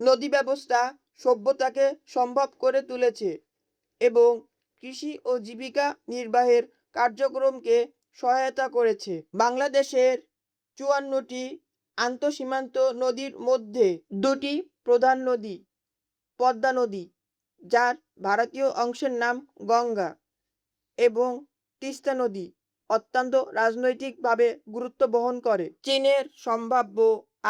নদী ব্যবস্থা সভ্যতাকে সম্ভব করে তুলেছে এবং কৃষি ও জীবিকা নির্বাহের কার্যক্রমকে সহায়তা করেছে। বাংলাদেশের ৫৪টি আন্তঃসীমান্ত নদীর মধ্যে দুটি প্রধান নদী পদ্মা নদী, যার ভারতীয় অংশের নাম গঙ্গা, এবং তিস্তা নদী অত্যন্ত রাজনৈতিকভাবে গুরুত্ব বহন করে। চীনের সম্ভাব্য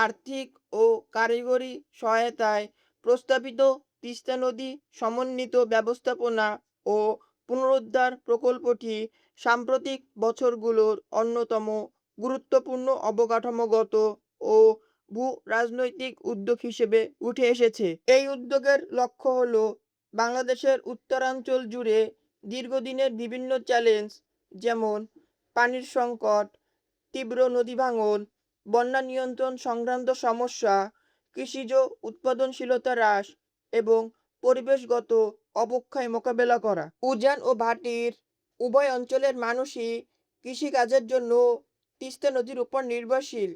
আর্থিক ও কারিগরি সহায়তায় প্রস্তাবিত তিস্তা নদী সমন্বিত ব্যবস্থাপনা ও পুনরুদ্ধার প্রকল্পটি সাম্প্রতিক বছরগুলোর অন্যতম গুরুত্বপূর্ণ অবকাঠামোগত ও ভূ রাজনৈতিক উদ্যোগ হিসেবে উঠে এসেছে। এই উদ্যোগের লক্ষ্য হল বাংলাদেশের উত্তরাঞ্চল জুড়ে দীর্ঘদিনের বিভিন্ন চ্যালেঞ্জ, যেমন পানির সংকট, তীব্র নদী ভাঙন, বন্যা নিয়ন্ত্রণ সংক্রান্ত সমস্যা, কৃষিজ উৎপাদনশীলতা হ্রাস এবং পরিবেশগত অবক্ষয় মোকাবেলা করা। উজান ও ভাটির উভয় অঞ্চলের মানুষই কৃষিকাজের জন্য তিস্তা নদীর উপর নির্ভরশীল,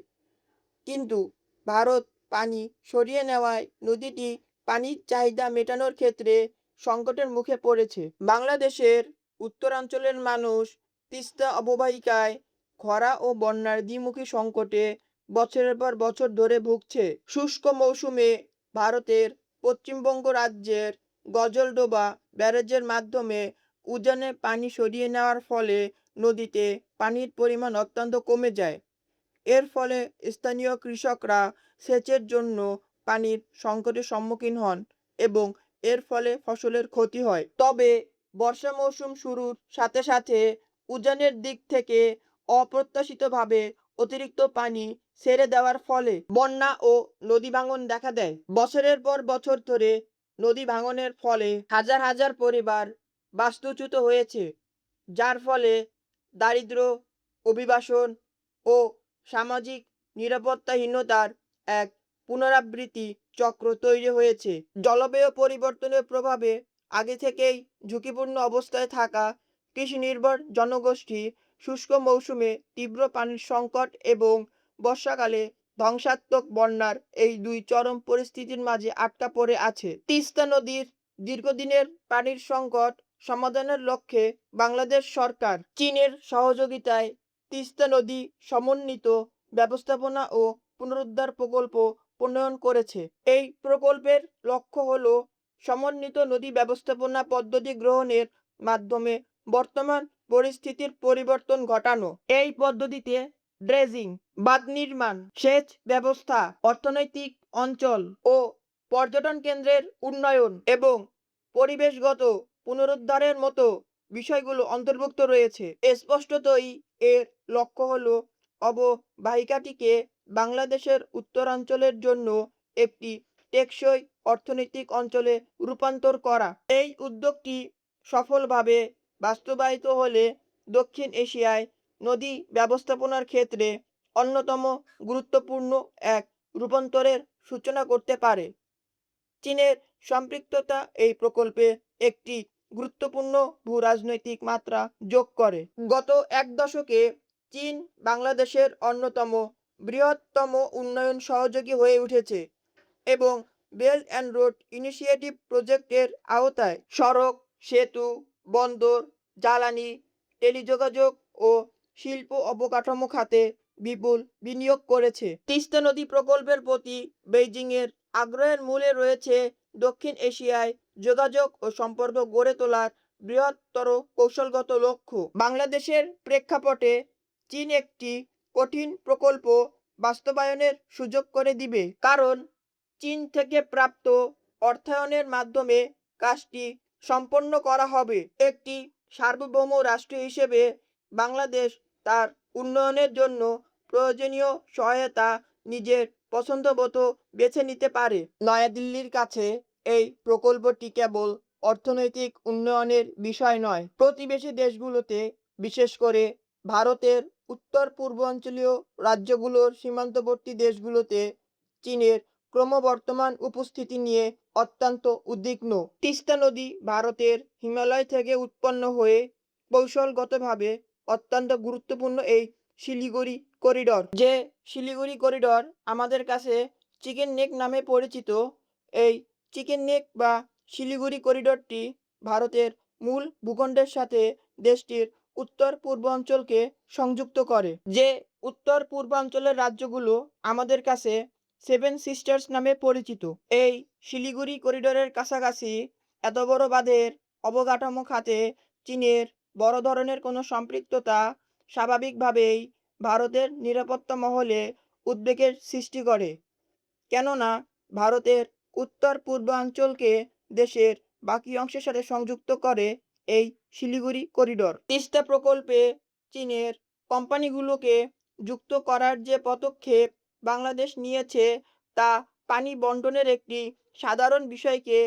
কিন্তু ভারত পানি সরিয়ে নেওয়ায় নদীটি পানির চাহিদা মেটানোর ক্ষেত্রে সংকটের মুখে পড়েছে। বাংলাদেশের উত্তরাঞ্চলের মানুষ তিস্তা অববাহিকায় খরা ও বন্যার দ্বিমুখী সংকটে বছরের পর বছর ধরে ভুগছে। শুষ্ক মৌসুমে ভারতের পশ্চিমবঙ্গ রাজ্যের গজলডোবা ব্যারেজের মাধ্যমে উজানে পানি সরিয়ে নেওয়ার ফলে নদীতে পানির পরিমাণ অত্যন্ত কমে যায়। এর ফলে স্থানীয় কৃষকরা সেচের জন্য পানির সংকটের সম্মুখীন হন এবং এর ফলে ফসলের ক্ষতি হয়। তবে বর্ষা মৌসুম শুরুর সাথে সাথে উজানের দিক থেকে অপ্রত্যাশিতভাবে অতিরিক্ত পানি ছেড়ে দেওয়ার ফলে বন্যা ও নদী ভাঙন দেখা দেয়। বছরের পর বছর ধরে নদী ভাঙনের ফলে হাজার হাজার পরিবার বাস্তুচ্যুত হয়েছে, যার ফলে দারিদ্র্য, অভিবাসন ও সামাজিক নিরাপত্তাহীনতার এক পুনরাবৃত্তি চক্র তৈরি হয়েছে। জলবায়ু পরিবর্তনের প্রভাবে আগে থেকেই ঝুঁকিপূর্ণ অবস্থায় থাকা কৃষি নির্ভর জনগোষ্ঠী শুষ্ক মৌসুমে তীব্র পানির সংকট এবং বর্ষাকালে ধ্বংসাত্মক বন্যার এই দুই চরম পরিস্থিতির মাঝে আটকা পড়ে আছে। তিস্তা নদীর দীর্ঘদিনের পানির সংকট সমাধানের লক্ষ্যে বাংলাদেশ সরকার চীনের সহযোগিতায় তিস্তা নদী সমন্বিত ব্যবস্থাপনা ও পুনরুদ্ধার প্রকল্প প্রণয়ন করেছে। এই প্রকল্পের লক্ষ্য হল সমন্বিত নদী ব্যবস্থাপনা পদ্ধতি গ্রহণের মাধ্যমে বর্তমান পরিস্থিতির পরিবর্তন ঘটানো। এই পদ্ধতিতে ড্রেজিং, বাঁধ নির্মাণ, সেচ ব্যবস্থা, অর্থনৈতিক অঞ্চল ও পর্যটন কেন্দ্রের উন্নয়ন এবং পরিবেশগত পুনরুদ্ধারের মতো বিষয়গুলো অন্তর্ভুক্ত রয়েছে। স্পষ্টতই এর লক্ষ্য হল অববাহিকাটিকে বাংলাদেশের উত্তরাঞ্চলের জন্য একটি টেকসই অর্থনৈতিক অঞ্চলে রূপান্তর করা। এই উদ্যোগটি সফলভাবে বাস্তবায়িত হলে দক্ষিণ এশিয়ায় নদী ব্যবস্থাপনার ক্ষেত্রে অন্যতম গুরুত্বপূর্ণ এক রূপান্তরের সূচনা করতে পারে। চীনের সম্পৃক্ততা এই প্রকল্পে একটি গুরুত্বপূর্ণ ভূ-রাজনৈতিক মাত্রা যোগ করে। গত এক দশকে চীন বাংলাদেশের অন্যতম বৃহত্তম উন্নয়ন সহযোগী হয়ে উঠেছে এবং বেল্ট অ্যান্ড রোড ইনিশিয়েটিভ প্রজেক্টের আওতায় সড়ক, সেতু, বন্দর, জ্বালানি, টেলিযোগাযোগ ও শিল্প অবকাঠামো খাতে বিপুল বিনিয়োগ করেছে। তিস্তা নদী প্রকল্পের প্রতি বেইজিংয়ের আগ্রহের মূলে রয়েছে দক্ষিণ এশিয়ায় যোগাযোগ ও সম্পর্ক গড়ে তোলার বৃহত্তর কৌশলগত লক্ষ্য। বাংলাদেশের প্রেক্ষাপটে চীন একটি কঠিন প্রকল্প বাস্তবায়নের সুযোগ করে দিবে, কারণ চীন থেকে প্রাপ্ত অর্থায়নের মাধ্যমে কাজটি সম্পন্ন করা হবে। একটি সার্বভৌম রাষ্ট্র হিসেবে বাংলাদেশ তার উন্নয়নের জন্য প্রয়োজনীয় সহায়তা নিজের পছন্দমতো বেছে নিতে পারে। নয়াদিল্লির কাছে এই প্রকল্পটি কেবল অর্থনৈতিক উন্নয়নের বিষয় নয়, প্রতিবেশী দেশগুলোতে, বিশেষ করে ভারতের উত্তর পূর্বাঞ্চলীয় রাজ্যগুলোর সীমান্তবর্তী দেশগুলোতে চীনের ক্রমবর্ধমান উপস্থিতি নিয়ে অত্যন্ত উদ্বিগ্ন। তিস্তা নদী ভারতের হিমালয় থেকে উৎপন্ন হয়ে কৌশলগতভাবে অত্যন্ত গুরুত্বপূর্ণ এই শিলিগুড়ি করিডর, যে শিলিগুড়ি করিডর আমাদের কাছে চিকেন নেক নামে পরিচিত, এই চিকেন নেক বা শিলিগুড়ি করিডোরটি ভারতের মূল ভূখণ্ডের সাথে দেশটির উত্তর পূর্বাঞ্চলকে সংযুক্ত করে। যে উত্তর পূর্বাঞ্চলের রাজ্যগুলো আমাদের কাছে সেভেন সিস্টার্স নামে পরিচিত। এই শিলিগুড়ি করিডোরের কাছাকাছি এত বড় বাঁধের অবকাঠামো খাতে চীনের বড় ধরনের কোনো সম্পৃক্ততা স্বাভাবিকভাবেই ভারতের নিরাপত্তা মহলে উদ্বেগের সৃষ্টি করে, কেননা ভারতের উত্তর পূর্বাঞ্চলকে দেশের বাকি অংশের সাথে সংযুক্ত করে এই শিলিগুড়ি করিডোর। তিস্তা প্রকল্পে চীনের কোম্পানিগুলোকে যুক্ত করার যে পদক্ষেপ বাংলাদেশ নিয়েছে তা পানি বণ্টনের একটি সাধারণ বিষয়কে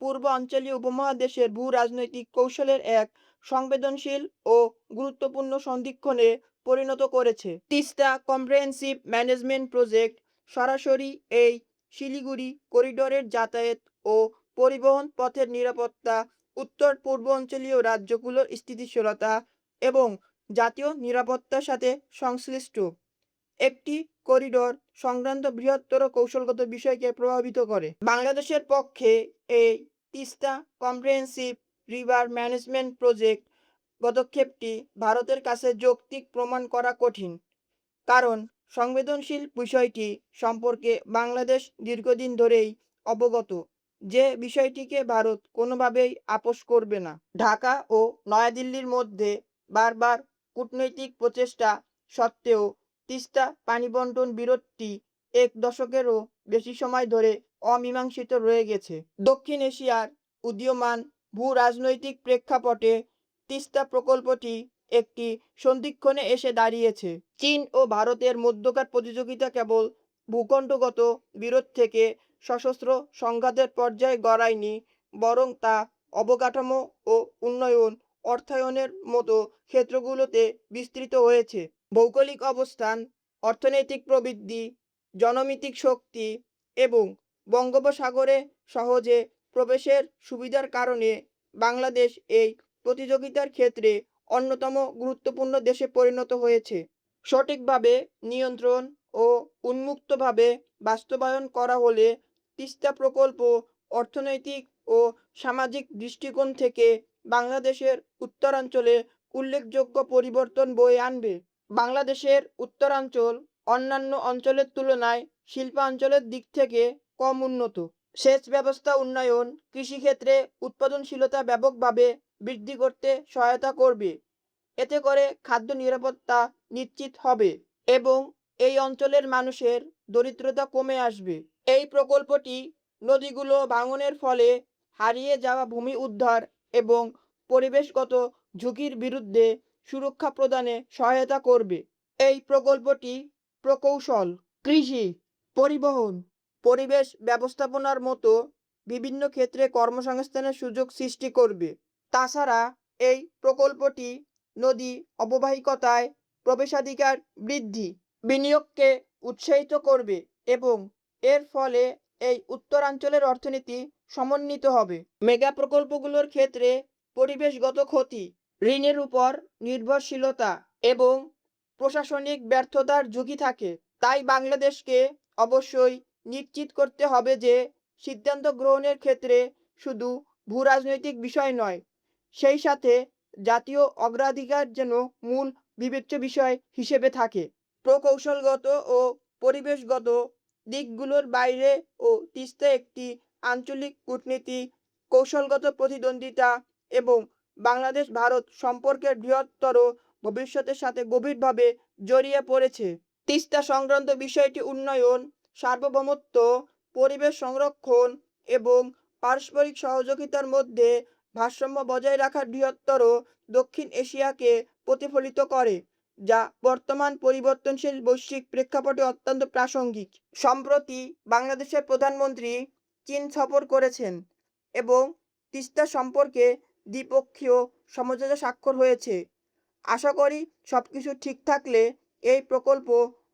পূর্বাঞ্চলীয় উপমহাদেশের ভূ রাজনৈতিক কৌশলের এক সংবেদনশীল ও গুরুত্বপূর্ণ সন্ধিক্ষণে পরিণত করেছে। তিস্তা কম্প্রিহেনসিভ ম্যানেজমেন্ট প্রজেক্ট সরাসরি এই শিলিগুড়ি করিডোরের যাতায়াত ও পরিবহন পথের নিরাপত্তা, উত্তর পূর্বাঞ্চলীয় রাজ্যগুলোর স্থিতিশীলতা এবং জাতীয় নিরাপত্তার সাথে সংশ্লিষ্ট একটি করিডোর সংক্রান্ত বৃহত্তর কৌশলগত বিষয়কে প্রভাবিত করে। বাংলাদেশের পক্ষে এই Teesta comprehensive river management project পদক্ষেপটি ভারতের কাছে যৌক্তিক প্রমাণ করা কঠিন, কারণ সংবেদনশীল বিষয়টি সম্পর্কে বাংলাদেশ দীর্ঘদিন ধরেই অবগত যে বিষয়টিকে ভারত কোনোভাবেই আপোস করবে না। ঢাকা ও নয়াদিল্লির মধ্যে বারবার কূটনৈতিক প্রচেষ্টা সত্ত্বেও তিস্তা পানি বণ্টন বিরোধটি এক দশকেরও বেশি সময় ধরে অমীমাংসিত রয়ে গেছে। দক্ষিণ এশিয়ার উদীয়মান ভূ রাজনৈতিক প্রেক্ষাপটে তিস্তা প্রকল্পটি একটি সন্ধিক্ষণে এসে দাঁড়িয়েছে। চীন ও ভারতের মধ্যকার প্রতিযোগিতা কেবল ভূখণ্ডগত বিরোধ থেকে সশস্ত্র সংঘাতের পর্যায়ে গড়ায়নি, বরং তা অবকাঠামো ও উন্নয়ন, অর্থায়নের মতো ক্ষেত্রগুলোতে বিস্তৃত হয়েছে। ভৌগোলিক অবস্থান, অর্থনৈতিক প্রবৃদ্ধি, জনমিতিক শক্তি এবং বঙ্গোপসাগরে সহজে প্রবেশের সুবিধার কারণে বাংলাদেশ এই প্রতিযোগিতার ক্ষেত্রে অন্যতম গুরুত্বপূর্ণ দেশে পরিণত হয়েছে। সঠিকভাবে নিয়ন্ত্রণ ও উন্মুক্তভাবে বাস্তবায়ন করা হলে তিস্তা প্রকল্প অর্থনৈতিক ও সামাজিক দৃষ্টিকোণ থেকে বাংলাদেশের উত্তরাঞ্চলে উল্লেখযোগ্য পরিবর্তন বয়ে আনবে। বাংলাদেশের উত্তরাঞ্চল অন্যান্য অঞ্চলের তুলনায় শিল্পাঞ্চলের দিক থেকে কম উন্নত। সেচ ব্যবস্থা উন্নয়ন কৃষিক্ষেত্রে উৎপাদনশীলতা ব্যাপকভাবে বৃদ্ধি করতে সহায়তা করবে। এতে করে খাদ্য নিরাপত্তা নিশ্চিত হবে এবং এই অঞ্চলের মানুষের দরিদ্রতা কমে আসবে। এই প্রকল্পটি নদীগুলো ভাঙনের ফলে হারিয়ে যাওয়া ভূমি উদ্ধার এবং পরিবেশগত ঝুঁকির বিরুদ্ধে সুরক্ষা প্রদানে সহায়তা করবে। এই প্রকল্পটি প্রকৌশল, কৃষি, পরিবহন, পরিবেশ ব্যবস্থাপনার মতো বিভিন্ন ক্ষেত্রে কর্মসংস্থানের সুযোগ সৃষ্টি করবে। তাছাড়া এই প্রকল্পটি নদী অববাহিকায় প্রবেশাধিকার বৃদ্ধি, বিনিয়োগকে উৎসাহিত করবে এবং এর ফলে এই উত্তরাঞ্চলের অর্থনীতি সমন্বিত হবে। মেগা প্রকল্পগুলোর ক্ষেত্রে পরিবেশগত ক্ষতি, ঋণের উপর নির্ভরশীলতা এবং প্রশাসনিক ব্যর্থতার ঝুঁকি থাকে। তাই বাংলাদেশকে অবশ্যই নিশ্চিত করতে হবে যে সিদ্ধান্ত গ্রহণের ক্ষেত্রে শুধু ভূ রাজনৈতিক বিষয় নয়, সেই সাথে জাতীয় অগ্রাধিকার যেন মূল বিবেচ্য বিষয় হিসেবে থাকে। প্রকৌশলগত ও পরিবেশগত দিকগুলোর বাইরে ও তিস্তা একটি আঞ্চলিক কূটনীতি, কৌশলগত প্রতিদ্বন্দ্বিতা এবং বাংলাদেশ ভারত সম্পর্কের বৃহত্তর ভবিষ্যতের সাথে গভীরভাবে জড়িয়ে পড়েছে। তিস্তা সংক্রান্ত বিষয়টি উন্নয়ন, সার্বভৌমত্ব, পরিবেশ সংরক্ষণ এবং পারস্পরিক সহযোগিতার মধ্যে ভারসাম্য বজায় রাখার বৃহত্তর দক্ষিণ এশিয়াকে প্রতিফলিত করে, যা বর্তমান পরিবর্তনশীল বৈশ্বিক প্রেক্ষাপটে অত্যন্ত প্রাসঙ্গিক। সম্প্রতি বাংলাদেশের প্রধানমন্ত্রী চীন সফর করেছেন এবং তিস্তা সম্পর্কে দ্বিপক্ষীয় সমঝোতা স্বাক্ষর হয়েছে। আশা করি সবকিছু ঠিক থাকলে এই প্রকল্প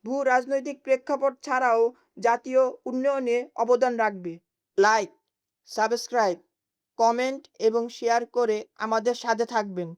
ভূ রাজনৈতিক প্রেক্ষাপট ছাড়াও জাতীয় উন্নয়নে অবদান রাখবে। লাইক, সাবস্ক্রাইব, কমেন্ট এবং শেয়ার করে আমাদের সাথে থাকবেন।